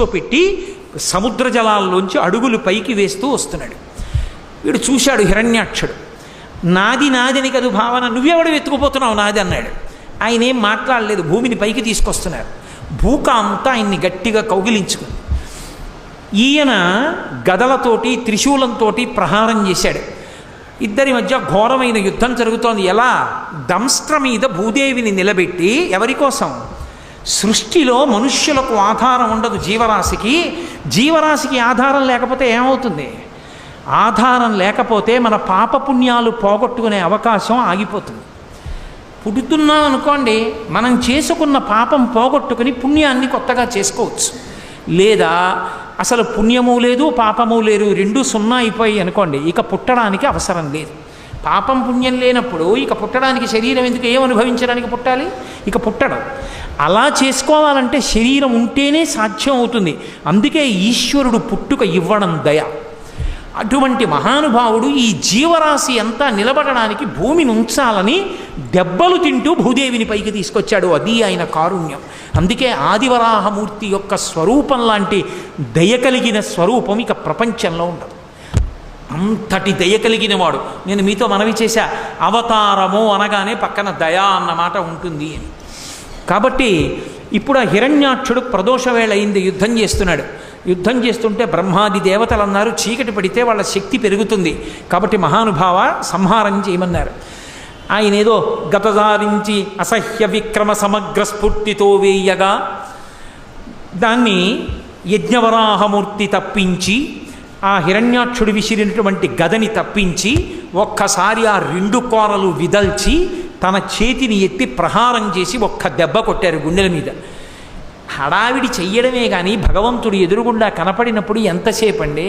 పెట్టి సముద్ర జలాల్లోంచి అడుగులు పైకి వేస్తూ వస్తున్నాడు. వీడు చూశాడు హిరణ్యాక్షుడు. నాది నాదని కదు భావన, నువ్వెవడు ఎత్తుకుపోతున్నావు నాది అన్నాడు. ఆయన ఏం మాట్లాడలేదు, భూమిని పైకి తీసుకొస్తున్నారు. భూకాంత ఆయన్ని గట్టిగా కౌగిలించుకుంది. ఈయన గదలతోటి త్రిశూలంతో ప్రహారం చేశాడు. ఇద్దరి మధ్య ఘోరమైన యుద్ధం జరుగుతోంది. ఎలా? దంస్ట్ర మీద భూదేవిని నిలబెట్టి, ఎవరి కోసం? సృష్టిలో మనుష్యులకు ఆధారం ఉండదు. జీవరాశికి ఆధారం లేకపోతే ఏమవుతుంది? ఆధారం లేకపోతే మన పాపపుణ్యాలు పోగొట్టుకునే అవకాశం ఆగిపోతుంది. పుడుతున్నాం అనుకోండి, మనం చేసుకున్న పాపం పోగొట్టుకుని పుణ్యాన్ని కొత్తగా చేసుకోవచ్చు. లేదా అసలు పుణ్యము లేదు పాపము లేదు, రెండు సున్నా అయిపోయి అనుకోండి, ఇక పుట్టడానికి అవసరం లేదు. పాపం పుణ్యం లేనప్పుడు ఇక పుట్టడానికి శరీరం ఎందుకు? ఏం అనుభవించడానికి పుట్టాలి? ఇక పుట్టడం. అలా చేసుకోవాలంటే శరీరం ఉంటేనే సాధ్యం అవుతుంది. అందుకే ఈశ్వరుడు పుట్టుక ఇవ్వడం దయ. అటువంటి మహానుభావుడు ఈ జీవరాశి అంతా నిలబడడానికి భూమిని ఉంచాలని దెబ్బలు తింటూ భూదేవిని పైకి తీసుకొచ్చాడు. అది ఆయన కారుణ్యం. అందుకే ఆదివరాహమూర్తి యొక్క స్వరూపం లాంటి దయ కలిగిన స్వరూపం ఇక ప్రపంచంలో ఉండదు. అంతటి దయ కలిగిన వాడు. నేను మీతో మనవి చేశా, అవతారము అనగానే పక్కన దయ అన్నమాట ఉంటుంది అని. కాబట్టి ఇప్పుడు ఆ హిరణ్యాక్షుడు ప్రదోషవేళ అయింది, యుద్ధం చేస్తున్నాడు. యుద్ధం చేస్తుంటే బ్రహ్మాది దేవతలు అన్నారు, చీకటి పడితే వాళ్ళ శక్తి పెరుగుతుంది, కాబట్టి మహానుభావ సంహారం చేయమన్నారు. ఆయన ఏదో గతదారించి అసహ్య విక్రమ సమగ్ర స్ఫూర్తితో వేయగా దాన్ని యజ్ఞవరాహమూర్తి తప్పించి, ఆ హిరణ్యాక్షుడు విసిరినటువంటి గదని తప్పించి ఒక్కసారి ఆ రెండు కోరలు విదల్చి తన చేతిని ఎత్తి ప్రహారం చేసి ఒక్క దెబ్బ కొట్టారు గుండెల మీద. హడావిడి చెయ్యడమే కానీ భగవంతుడు ఎదురుగుండా కనపడినప్పుడు ఎంతసేపు అండి?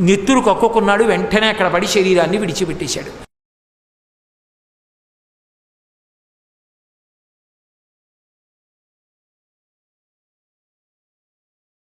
నెత్తురు కక్కుకున్నాడు, వెంటనే అక్కడ పడి శరీరాన్ని విడిచిపెట్టేశాడు.